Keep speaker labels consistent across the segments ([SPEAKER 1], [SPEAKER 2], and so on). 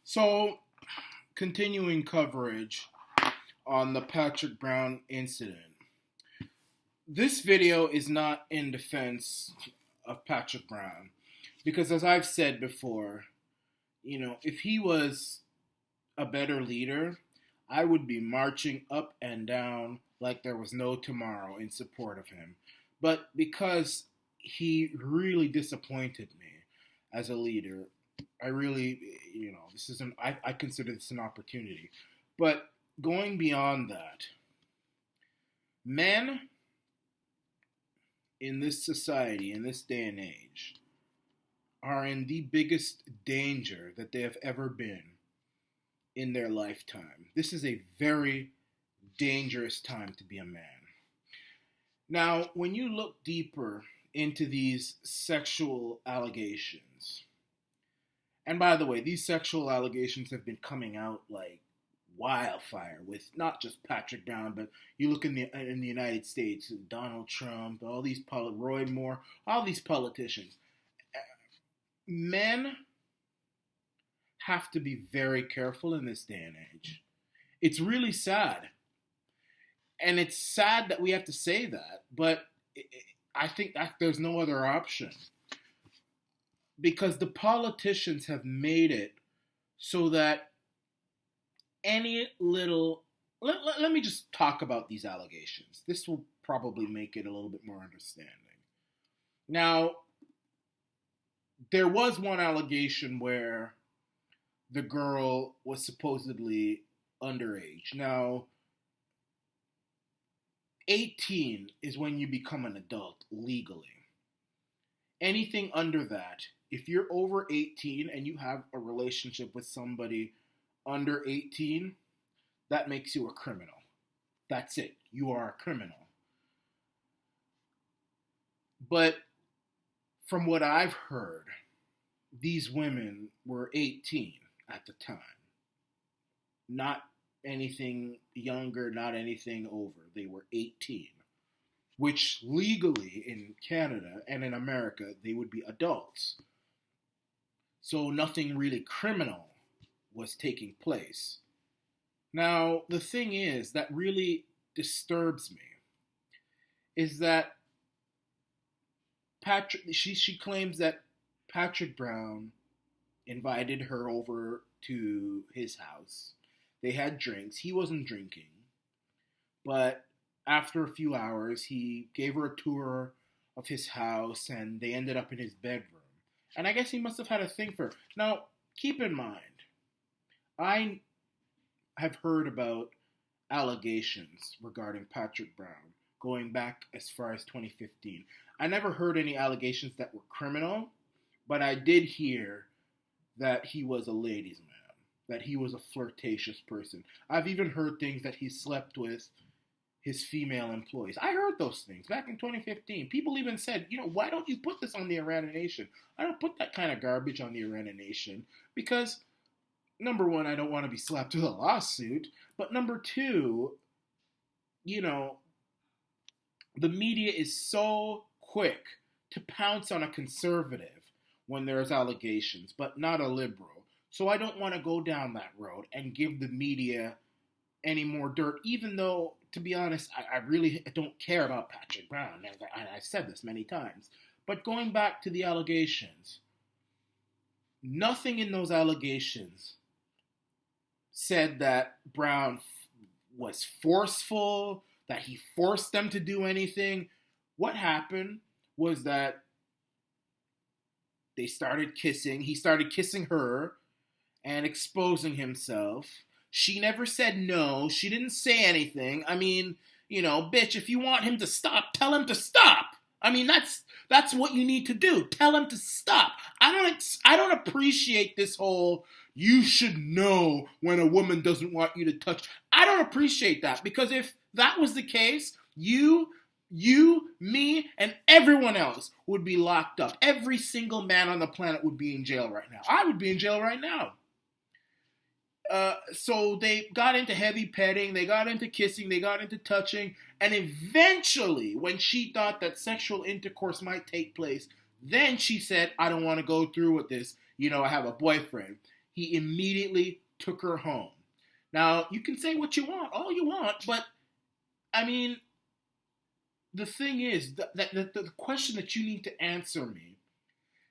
[SPEAKER 1] So, continuing coverage on the Patrick Brown incident. This video is not in defense of Patrick Brown because, as I've said before, if he was a better leader, I would be marching up and down like there was no tomorrow in support of him. But because he really disappointed me as a leader, I really, I consider this an opportunity. But going beyond that, men in this society, in this day and age, are in the biggest danger that they have ever been in their lifetime. This is a very dangerous time to be a man. Now, when you look deeper into these sexual allegations, and by the way, these sexual allegations have been coming out like wildfire with not just Patrick Brown, but you look in the United States, Donald Trump, all these Roy Moore, all these politicians. Men have to be very careful in this day and age. It's really sad. And it's sad that we have to say that, but I think that there's no other option. Because the politicians have made it so that any little... Let me just talk about these allegations. This will probably make it a little bit more understanding. Now, there was one allegation where the girl was supposedly underage. Now, 18 is when you become an adult legally. Anything under that, if you're over 18 and you have a relationship with somebody under 18, that makes you a criminal. That's it. You are a criminal. But from what I've heard, these women were 18 at the time. Not anything younger, not anything over. They were 18. Which legally in Canada and in America, they would be adults. So nothing really criminal was taking place. Now, the thing is that really disturbs me is that she claims that Patrick Brown invited her over to his house. They had drinks. He wasn't drinking. But after a few hours, he gave her a tour of his house and they ended up in his bedroom. And I guess he must have had a thing for her. Now, keep in mind, I have heard about allegations regarding Patrick Brown going back as far as 2015. I never heard any allegations that were criminal, but I did hear that he was a ladies' man, that he was a flirtatious person. I've even heard things that he slept with his female employees. I heard those things back in 2015. People even said, why don't you put this on the Arana Nation? I don't put that kind of garbage on the Arana Nation because, number one, I don't want to be slapped with a lawsuit. But number two, the media is so quick to pounce on a conservative when there's allegations, but not a liberal. So I don't want to go down that road and give the media any more dirt, even though, to be honest, I really don't care about Patrick Brown. I've said this many times. But going back to the allegations, nothing in those allegations said that Brown was forceful, that he forced them to do anything. What happened was that they started kissing. He started kissing her and exposing himself. She never said no. She didn't say anything. I mean, bitch, if you want him to stop, tell him to stop. I mean, that's what you need to do. Tell him to stop. I don't appreciate this whole you should know when a woman doesn't want you to touch. I don't appreciate that because if that was the case, you, me, and everyone else would be locked up. Every single man on the planet would be in jail right now. I would be in jail right now. So they got into heavy petting, they got into kissing, they got into touching, and eventually, when she thought that sexual intercourse might take place, then she said, I don't want to go through with this. I have a boyfriend. he immediately took her home. Now, you can say what you want, all you want, but I mean, the thing is, the question that you need to answer me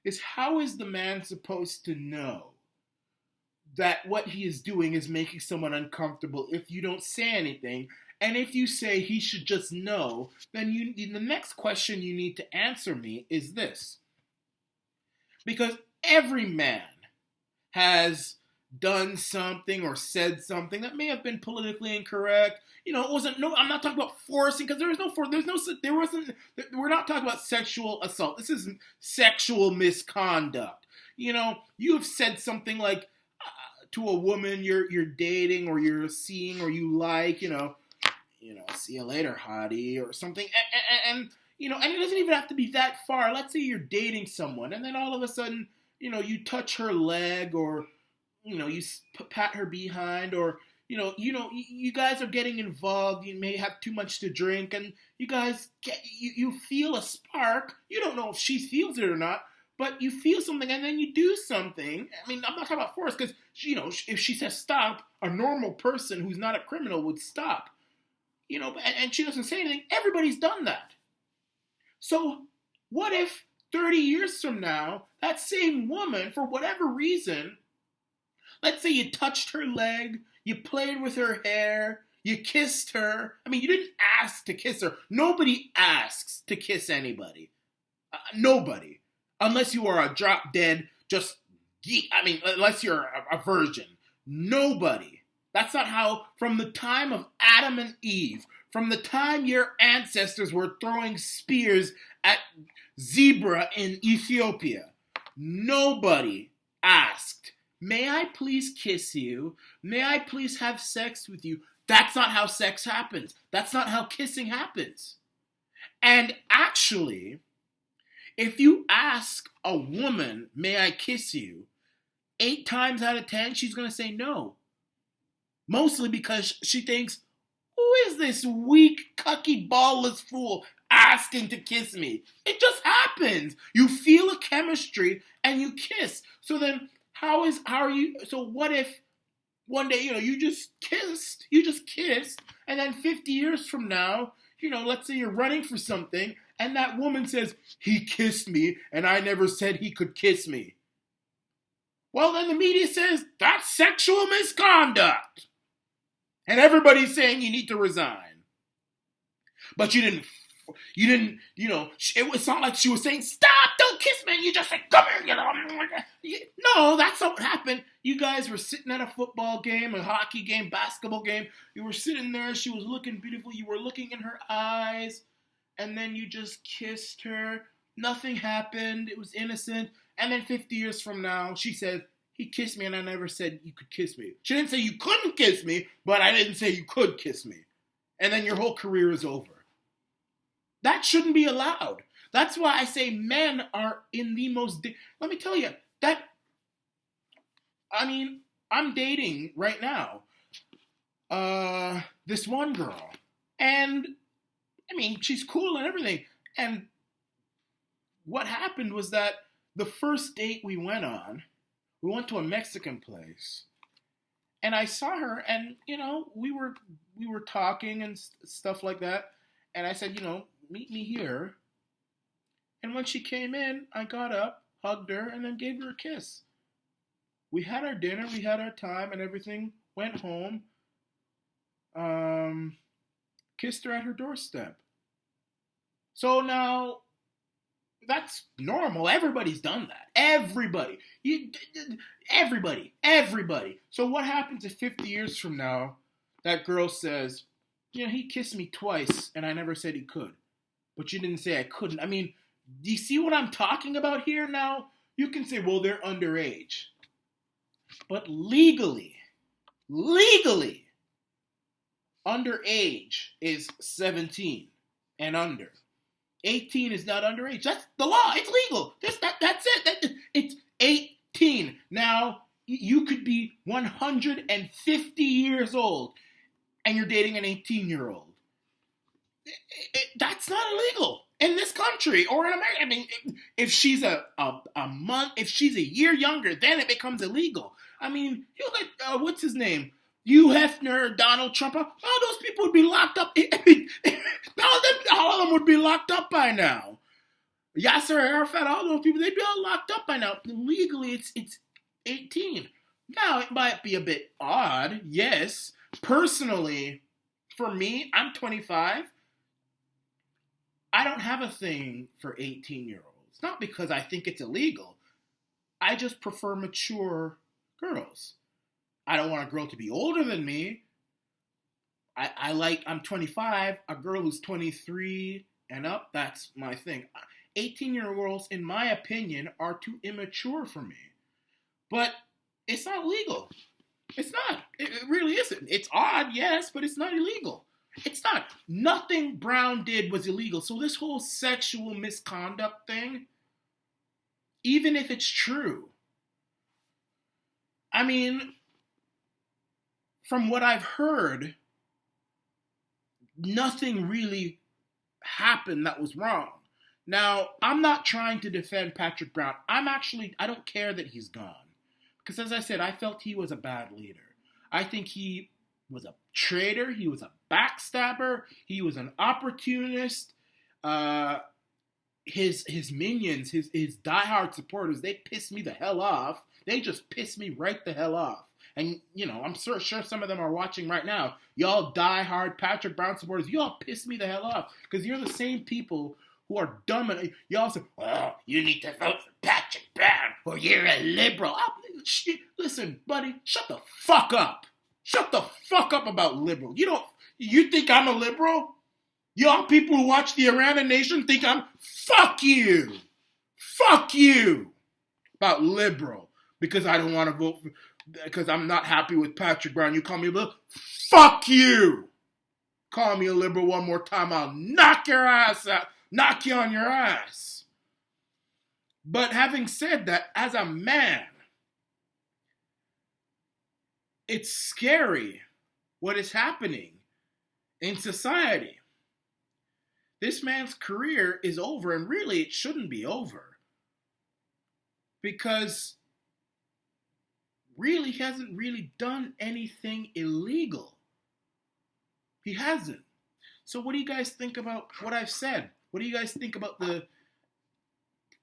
[SPEAKER 1] is, how is the man supposed to know that what he is doing is making someone uncomfortable if you don't say anything? And if you say he should just know, then the next question you need to answer me is this. Because every man has done something or said something that may have been politically incorrect. You know, it wasn't, no, I'm not talking about forcing, because we're not talking about sexual assault. This is sexual misconduct. You know, you have said something like to a woman you're dating or you're seeing or you like, you know, see you later, hottie, or something, and you know, and it doesn't even have to be that far. Let's say you're dating someone, and then all of a sudden, you know, you touch her leg, or you know, you pat her behind, or you guys are getting involved. You may have too much to drink, and you guys you feel a spark. You don't know if she feels it or not, but you feel something, and then you do something. I mean, I'm not talking about force, because you know, if she says stop, a normal person who's not a criminal would stop. You know, and she doesn't say anything. Everybody's done that. So what if 30 years from now, that same woman, for whatever reason, let's say you touched her leg, you played with her hair, you kissed her. I mean, you didn't ask to kiss her. Nobody asks to kiss anybody. Nobody. Unless you are a drop dead, unless you're a virgin. Nobody. That's not how, from the time of Adam and Eve, from the time your ancestors were throwing spears at zebra in Ethiopia, nobody asked, may I please kiss you? May I please have sex with you? That's not how sex happens. That's not how kissing happens. And actually, if you ask a woman, may I kiss you, 8 times out of 10, she's going to say no. Mostly because she thinks, who is this weak, cucky, ballless fool asking to kiss me? It just happens. You feel a chemistry and you kiss. So then so what if one day, you know, you just kissed, and then 50 years from now, you know, let's say you're running for something, and that woman says, he kissed me, and I never said he could kiss me. Well, then the media says, that's sexual misconduct. And everybody's saying you need to resign. But you didn't, you know, it's not like she was saying, stop, don't kiss me. You just said, come here, you know. No, that's not what happened. You guys were sitting at a football game, a hockey game, basketball game. You were sitting there. She was looking beautiful. You were looking in her eyes. And then you just kissed her. Nothing happened. It was innocent. And then 50 years from now, she said, he kissed me and I never said you could kiss me. She didn't say you couldn't kiss me, but I didn't say you could kiss me. And then your whole career is over. That shouldn't be allowed. That's why I say men are in the most... Let me tell you, I'm dating right now this one girl. And, I mean, she's cool and everything. And what happened was that the first date we went on, we went to a Mexican place, and I saw her, and, you know, we were talking and stuff like that, and I said, you know, meet me here. And when she came in, I got up, hugged her, and then gave her a kiss. We had our dinner, we had our time and everything, went home, kissed her at her doorstep. So now, that's normal. Everybody's done that. Everybody. Everybody. So what happens if 50 years from now, that girl says, you know, he kissed me twice and I never said he could. But you didn't say I couldn't. I mean, do you see what I'm talking about here now? You can say, well, they're underage. But legally, underage is 17 and under. 18 is not underage. That's the law. It's legal. That's it. It's 18. Now, you could be 150 years old and you're dating an 18-year-old. That's not illegal. in this country or in America. I mean, if she's a month, if she's a year younger, then it becomes illegal. I mean, you look at what's his name, Hugh Hefner, Donald Trump. All those people would be locked up. I mean, all of them would be locked up by now. Yasser Arafat, all those people, they'd be all locked up by now. Legally, it's 18. Now, it might be a bit odd, yes. Personally, for me, I'm 25. I don't have a thing for 18-year-olds. Not because I think it's illegal. I just prefer mature girls. I don't want a girl to be older than me. I'm 25. A girl who's 23 and up, that's my thing. 18-year-olds, in my opinion, are too immature for me. But it's not legal. It's not. It really isn't. It's odd, yes, but it's not illegal. It's not. Nothing Brown did was illegal. So this whole sexual misconduct thing, even if it's true, I mean, from what I've heard, nothing really happened that was wrong. Now, I'm not trying to defend Patrick Brown. I don't care that he's gone. Because as I said, I felt he was a bad leader. I think he was a traitor. He was a backstabber. He was an opportunist. His minions, his diehard supporters, they piss me the hell off. They just piss me right the hell off. And, I'm sure some of them are watching right now. Y'all diehard Patrick Brown supporters, y'all piss me the hell off. Because you're the same people who are dumb. And y'all say, oh, you need to vote for Patrick Brown or you're a liberal. Listen, buddy, shut the fuck up. Shut the fuck up about liberal. You think I'm a liberal? Y'all people who watch the Arana Nation think fuck you. Fuck you. About liberal. Because I don't want to vote because I'm not happy with Patrick Brown. You call me a liberal? Fuck you. Call me a liberal one more time, I'll knock your ass out. Knock you on your ass. But having said that, as a man, it's scary what is happening in society. This man's career is over, and really it shouldn't be over. Because really he hasn't really done anything illegal. He hasn't. So what do you guys think about what I've said? What do you guys think about the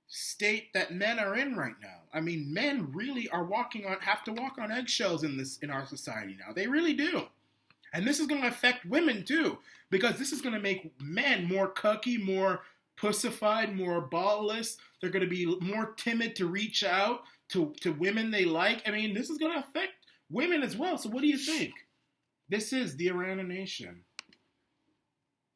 [SPEAKER 1] state that men are in right now? I mean, men really have to walk on eggshells in our society now. They really do. And this is going to affect women too, because this is going to make men more cucky, more pussified, more ballless. They're going to be more timid to reach out to women they like. I mean, this is going to affect women as well. So what do you think? This is the Arana Nation.